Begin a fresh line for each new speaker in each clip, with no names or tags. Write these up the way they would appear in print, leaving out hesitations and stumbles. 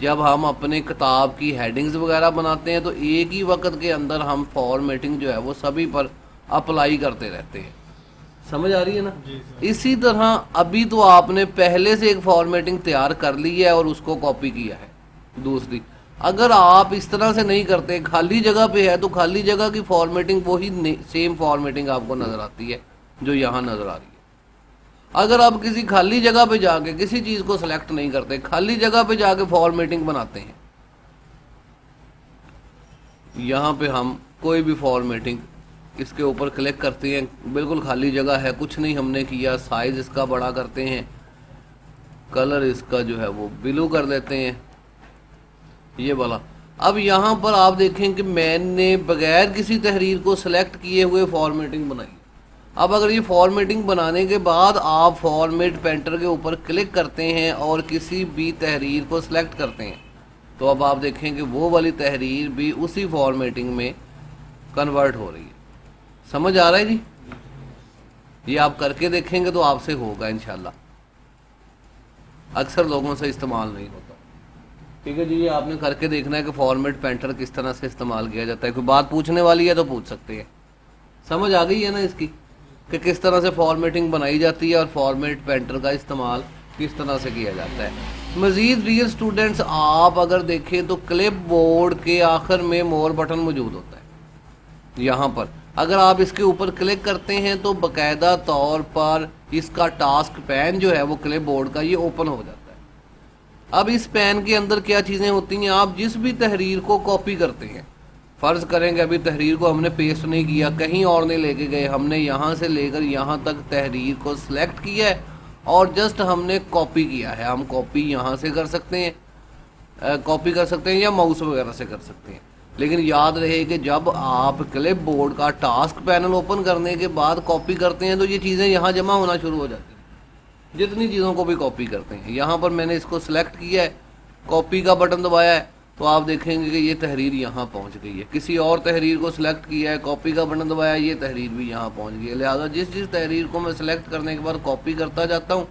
جب ہم اپنے کتاب کی ہیڈنگز وغیرہ بناتے ہیں تو ایک ہی وقت کے اندر ہم فارمیٹنگ جو ہے وہ سبھی پر اپلائی کرتے رہتے ہیں. سمجھ آ رہی ہے نا؟ اسی طرح ابھی تو آپ نے پہلے سے ایک فارمیٹنگ تیار کر لی ہے اور اس کو کاپی کیا ہے دوسری. اگر آپ اس طرح سے نہیں کرتے، خالی جگہ پہ ہے تو خالی جگہ کی فارمیٹنگ وہی سیم فارمیٹنگ آپ کو نظر آتی ہے جو یہاں نظر آ رہی ہے. اگر آپ کسی خالی جگہ پہ جا کے کسی چیز کو سلیکٹ نہیں کرتے، خالی جگہ پہ جا کے فارمیٹنگ بناتے ہیں، یہاں پہ ہم کوئی بھی فارمیٹنگ اس کے اوپر کلک کرتے ہیں، بالکل خالی جگہ ہے، کچھ نہیں ہم نے کیا، سائز اس کا بڑا کرتے ہیں، کلر اس کا جو ہے وہ بلو کر دیتے ہیں یہ والا. اب یہاں پر آپ دیکھیں کہ میں نے بغیر کسی تحریر کو سلیکٹ کیے ہوئے فارمیٹنگ بنائی. اب اگر یہ فارمیٹنگ بنانے کے بعد آپ فارمیٹ پینٹر کے اوپر کلک کرتے ہیں اور کسی بھی تحریر کو سلیکٹ کرتے ہیں تو اب آپ دیکھیں کہ وہ والی تحریر بھی اسی فارمیٹنگ میں کنورٹ ہو رہی ہے. سمجھ آ رہا ہے جی؟ یہ آپ کر کے دیکھیں گے تو آپ سے ہوگا انشاءاللہ. اکثر لوگوں سے استعمال نہیں ہوتا. ٹھیک ہے جی، یہ آپ نے کر کے دیکھنا ہے کہ فارمیٹ پینٹر کس طرح سے استعمال کیا جاتا ہے. کوئی بات پوچھنے والی ہے تو پوچھ سکتے ہیں. سمجھ آ گئی ہے نا اس کی کہ کس طرح سے فارمیٹنگ بنائی جاتی ہے اور فارمیٹ پینٹر کا استعمال کس طرح سے کیا جاتا ہے. مزید ڈیئر اسٹوڈنٹس، آپ اگر دیکھیں تو کلپ بورڈ کے آخر میں مور بٹن موجود ہوتا ہے. یہاں پر اگر آپ اس کے اوپر کلک کرتے ہیں تو باقاعدہ طور پر اس کا ٹاسک پین جو ہے وہ کلپ بورڈ کا یہ اوپن ہو جاتا ہے. اب اس پین کے اندر کیا چیزیں ہوتی ہیں، آپ جس بھی تحریر کو کاپی کرتے ہیں، فرض کریں کہ ابھی تحریر کو ہم نے پیسٹ نہیں کیا، کہیں اور نہیں لے کے گئے، ہم نے یہاں سے لے کر یہاں تک تحریر کو سلیکٹ کیا ہے اور جسٹ ہم نے کاپی کیا ہے. ہم کاپی یہاں سے کر سکتے ہیں، کاپی کر سکتے ہیں یا ماؤس وغیرہ سے کر سکتے ہیں. لیکن یاد رہے کہ جب آپ کلپ بورڈ کا ٹاسک پینل اوپن کرنے کے بعد کاپی کرتے ہیں تو یہ چیزیں یہاں جمع ہونا شروع ہو جاتی ہیں. جتنی چیزوں کو بھی کاپی کرتے ہیں، یہاں پر میں نے اس کو سلیکٹ کیا ہے، کاپی کا بٹن دبایا ہے تو آپ دیکھیں گے کہ یہ تحریر یہاں پہنچ گئی ہے. کسی اور تحریر کو سلیکٹ کیا ہے، کاپی کا بٹن دبایا، یہ تحریر بھی یہاں پہنچ گئی ہے. لہٰذا جس تحریر کو میں سلیکٹ کرنے کے بعد کاپی کرتا جاتا ہوں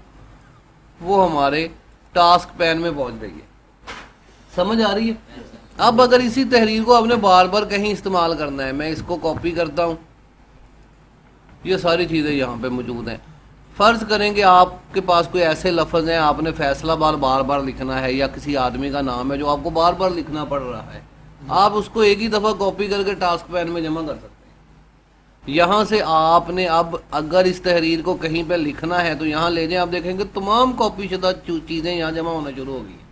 وہ ہمارے ٹاسک پین میں پہنچ گئی ہے. سمجھ آ رہی ہے؟ اب اگر اسی تحریر کو آپ نے بار بار کہیں استعمال کرنا ہے، میں اس کو کاپی کرتا ہوں، یہ ساری چیزیں یہاں پہ موجود ہیں. فرض کریں کہ آپ کے پاس کوئی ایسے لفظ ہیں، آپ نے فیصلہ بار بار لکھنا ہے، یا کسی آدمی کا نام ہے جو آپ کو بار بار لکھنا پڑ رہا ہے، آپ اس کو ایک ہی دفعہ کاپی کر کے ٹاسک پین میں جمع کر سکتے ہیں. یہاں سے آپ نے اب اگر اس تحریر کو کہیں پہ لکھنا ہے تو یہاں لے جائیں، آپ دیکھیں گے تمام کاپی شدہ چیزیں یہاں جمع ہونا شروع ہو گئی ہیں.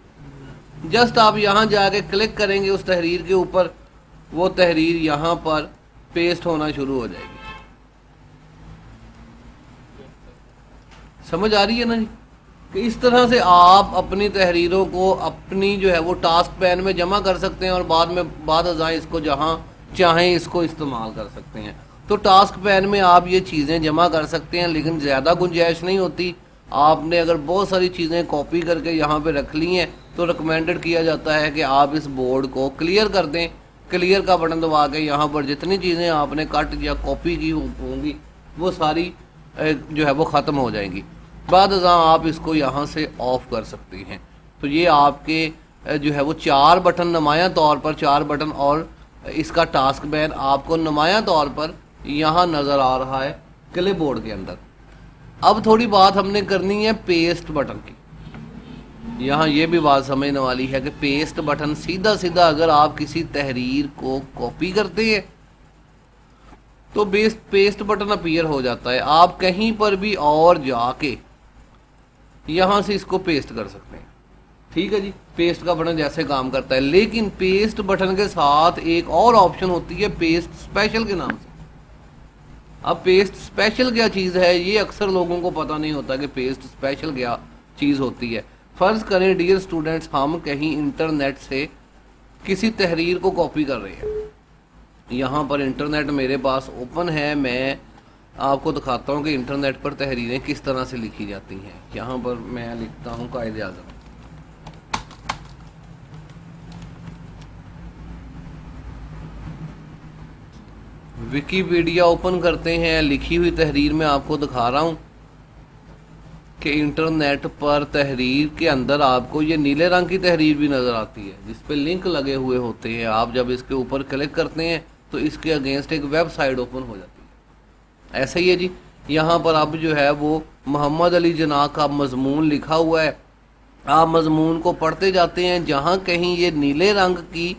جسٹ آپ یہاں جا کے کلک کریں گے اس تحریر کے اوپر، وہ تحریر یہاں پر پیسٹ ہونا شروع ہو جائے گی. سمجھ آ رہی ہے نا جی؟ کہ اس طرح سے آپ اپنی تحریروں کو اپنی جو ہے وہ ٹاسک پین میں جمع کر سکتے ہیں اور بعد ازاں اس کو جہاں چاہیں اس کو استعمال کر سکتے ہیں. تو ٹاسک پین میں آپ یہ چیزیں جمع کر سکتے ہیں، لیکن زیادہ گنجائش نہیں ہوتی. آپ نے اگر بہت ساری چیزیں کاپی کر کے یہاں پہ رکھ لی ہیں تو ریکمینڈڈ کیا جاتا ہے کہ آپ اس بورڈ کو کلیئر کر دیں. کلیئر کا بٹن دبا کے یہاں پر جتنی چیزیں آپ نے کٹ یا کاپی کی ہوں گی وہ ساری جو ہے وہ ختم ہو جائیں گی. بعد ازاں آپ اس کو یہاں سے آف کر سکتے ہیں. تو یہ آپ کے جو ہے وہ 4 بٹن نمایاں طور پر 4 بٹن اور اس کا ٹاسک پین آپ کو نمایاں طور پر یہاں نظر آ رہا ہے کلپ بورڈ کے اندر. اب تھوڑی بات ہم نے کرنی ہے پیسٹ بٹن کی. یہاں یہ بھی بات سمجھنے والی ہے کہ پیسٹ بٹن سیدھا اگر آپ کسی تحریر کو کاپی کرتے ہیں تو پیسٹ بٹن اپیئر ہو جاتا ہے. آپ کہیں پر بھی اور جا کے یہاں سے اس کو پیسٹ کر سکتے ہیں. ٹھیک ہے جی، پیسٹ کا بٹن جیسے کام کرتا ہے. لیکن پیسٹ بٹن کے ساتھ ایک اور آپشن ہوتی ہے پیسٹ اسپیشل کے نام سے. اب پیسٹ اسپیشل کیا چیز ہے یہ اکثر لوگوں کو پتہ نہیں ہوتا کہ پیسٹ اسپیشل کیا چیز ہوتی ہے. فرض کریں ڈیئر اسٹوڈنٹس، ہم کہیں انٹرنیٹ سے کسی تحریر کو کاپی کر رہے ہیں. یہاں پر انٹرنیٹ میرے پاس اوپن ہے، میں آپ کو دکھاتا ہوں کہ انٹرنیٹ پر تحریریں کس طرح سے لکھی جاتی ہیں. یہاں پر میں لکھتا ہوں قائد اعظم. ویکیپیڈیا اوپن کرتے ہیں، لکھی ہوئی تحریر میں آپ کو دکھا رہا ہوں کہ انٹرنیٹ پر تحریر کے اندر آپ کو یہ نیلے رنگ کی تحریر بھی نظر آتی ہے جس پہ لنک لگے ہوئے ہوتے ہیں. آپ جب اس کے اوپر کلک کرتے ہیں تو اس کے اگینسٹ ایک ویب سائٹ اوپن ہو جاتی ہے. ایسا ہی ہے جی, یہاں پر اب جو ہے وہ محمد علی جناح کا مضمون لکھا ہوا ہے. آپ مضمون کو پڑھتے جاتے ہیں, جہاں کہیں یہ نیلے رنگ کی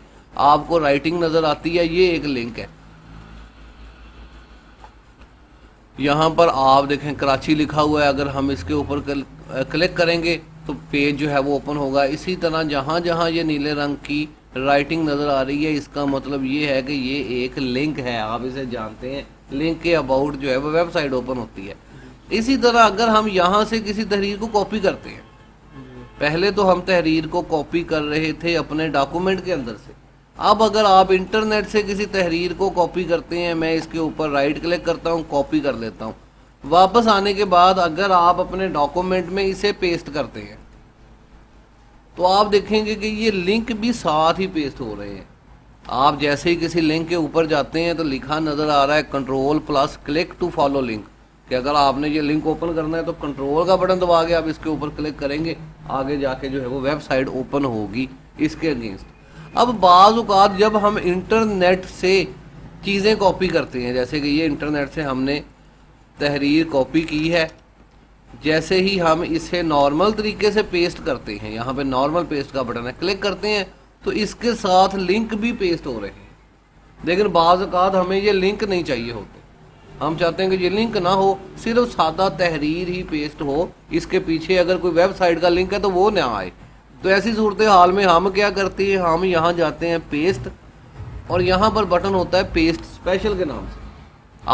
آپ کو رائٹنگ نظر آتی ہے یہ ایک لنک ہے. یہاں پر آپ دیکھیں کراچی لکھا ہوا ہے, اگر ہم اس کے اوپر کلک کریں گے تو پیج جو ہے وہ اوپن ہوگا. اسی طرح جہاں جہاں یہ نیلے رنگ کی رائٹنگ نظر آ رہی ہے اس کا مطلب یہ ہے کہ یہ ایک لنک ہے, آپ اسے جانتے ہیں. لنک کے اباؤٹ جو ہے وہ ویب سائٹ اوپن ہوتی ہے. اسی طرح اگر ہم یہاں سے کسی تحریر کو کاپی کرتے ہیں, پہلے تو ہم تحریر کو کاپی کر رہے تھے اپنے ڈاکومنٹ کے اندر سے, اب اگر آپ انٹرنیٹ سے کسی تحریر کو کاپی کرتے ہیں, میں اس کے اوپر رائٹ کلک کرتا ہوں, کاپی کر لیتا ہوں, واپس آنے کے بعد اگر آپ اپنے ڈاکومنٹ میں اسے پیسٹ کرتے ہیں تو آپ دیکھیں گے کہ یہ لنک بھی ساتھ ہی پیسٹ ہو رہے ہیں. آپ جیسے ہی کسی لنک کے اوپر جاتے ہیں تو لکھا نظر آ رہا ہے control+ click to follow link, کہ اگر آپ نے یہ لنک اوپن کرنا ہے تو کنٹرول کا بٹن دبا کے آپ اس کے اوپر کلک کریں گے, آگے جا کے جو ہے وہ ویب سائٹ اوپن ہوگی اس کے اگینسٹ. اب بعض اوقات جب ہم انٹرنیٹ سے چیزیں کاپی کرتے ہیں, جیسے کہ یہ انٹرنیٹ سے ہم نے تحریر کاپی کی ہے, جیسے ہی ہم اسے نارمل طریقے سے پیسٹ کرتے ہیں, یہاں پہ نارمل پیسٹ کا بٹن ہے, کلک کرتے ہیں تو اس کے ساتھ لنک بھی پیسٹ ہو رہے ہیں. لیکن بعض اوقات ہمیں یہ لنک نہیں چاہیے ہوتے, ہم چاہتے ہیں کہ یہ لنک نہ ہو, صرف سادہ تحریر ہی پیسٹ ہو, اس کے پیچھے اگر کوئی ویب سائٹ کا لنک ہے تو وہ نہ آئے. تو ایسی صورتحال میں ہم کیا کرتے ہیں, ہم یہاں جاتے ہیں پیسٹ, اور یہاں پر بٹن ہوتا ہے پیسٹ اسپیشل کے نام سے,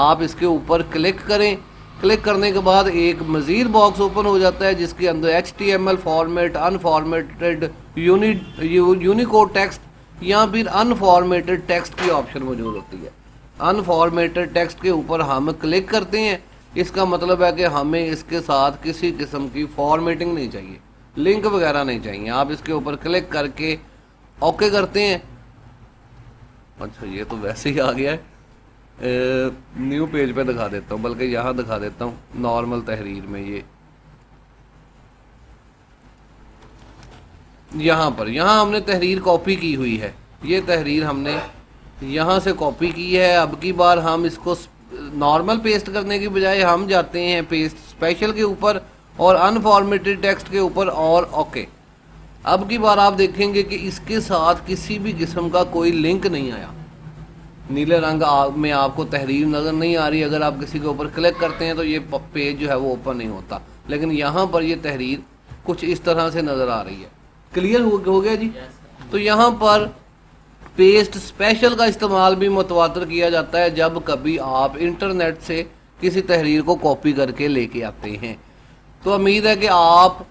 آپ اس کے اوپر کلک کریں. کلک کرنے کے بعد ایک مزید باکس اوپن ہو جاتا ہے جس کے اندر HTML فارمیٹ, انفارمیٹڈ یونیکوڈ ٹیکسٹ یا پھر انفارمیٹڈ ٹیکسٹ کی آپشن موجود ہوتی ہے. انفارمیٹڈ ٹیکسٹ کے اوپر ہم کلک کرتے ہیں, اس کا مطلب ہے کہ ہمیں اس کے ساتھ کسی قسم کی فارمیٹنگ نہیں چاہیے, لنک وغیرہ نہیں چاہیے. آپ اس کے اوپر کلک کر کے اوکے کرتے ہیں. اچھا یہ تو ویسے ہی آ گیا ہے, نیو پیج پہ دکھا دیتا ہوں, بلکہ یہاں دکھا دیتا ہوں نارمل تحریر میں. یہ یہاں ہم نے تحریر کاپی کی ہوئی ہے, یہ تحریر ہم نے یہاں سے کاپی کی ہے. اب کی بار ہم اس کو نارمل پیسٹ کرنے کی بجائے ہم جاتے ہیں پیسٹ اسپیشل کے اوپر اور انفارمیٹڈ ٹیکسٹ کے اوپر اور اوکے. اب کی بار آپ دیکھیں گے کہ اس کے ساتھ کسی بھی قسم کا کوئی لنک نہیں آیا, نیلے رنگ میں آپ کو تحریر نظر نہیں آ رہی. اگر آپ کسی کے اوپر کلک کرتے ہیں تو یہ پیج جو ہے وہ اوپن نہیں ہوتا, لیکن یہاں پر یہ تحریر کچھ اس طرح سے نظر آ رہی ہے. کلیئر ہو گیا جی. تو یہاں پر پیسٹ اسپیشل کا استعمال بھی متواتر کیا جاتا ہے جب کبھی آپ انٹرنیٹ سے کسی تحریر کو کاپی کر کے لے کے آتے ہیں. تو امید ہے کہ آپ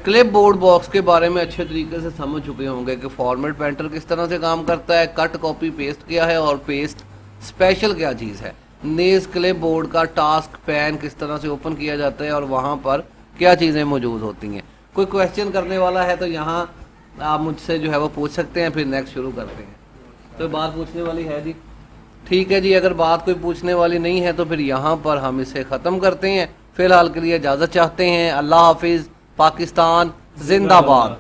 کلپ بورڈ باکس کے بارے میں اچھے طریقے سے سمجھ چکے ہوں گے کہ فارمیٹ پینٹر کس طرح سے کام کرتا ہے, کٹ کاپی پیسٹ کیا ہے, اور پیسٹ اسپیشل کیا چیز ہے, نیز کلپ بورڈ کا ٹاسک پین کس طرح سے اوپن کیا جاتا ہے اور وہاں پر کیا چیزیں موجود ہوتی ہیں. کوئی کویشچن کرنے والا ہے تو یہاں آپ مجھ سے جو ہے وہ پوچھ سکتے ہیں, پھر نیکسٹ شروع کرتے ہیں. تو بات پوچھنے والی ہے جی؟ ٹھیک ہے جی, اگر بات کوئی پوچھنے والی نہیں ہے تو پھر یہاں پر ہم اسے ختم کرتے ہیں. فی الحال کے لیے اجازت چاہتے ہیں. اللہ حافظ. پاکستان زندہ باد.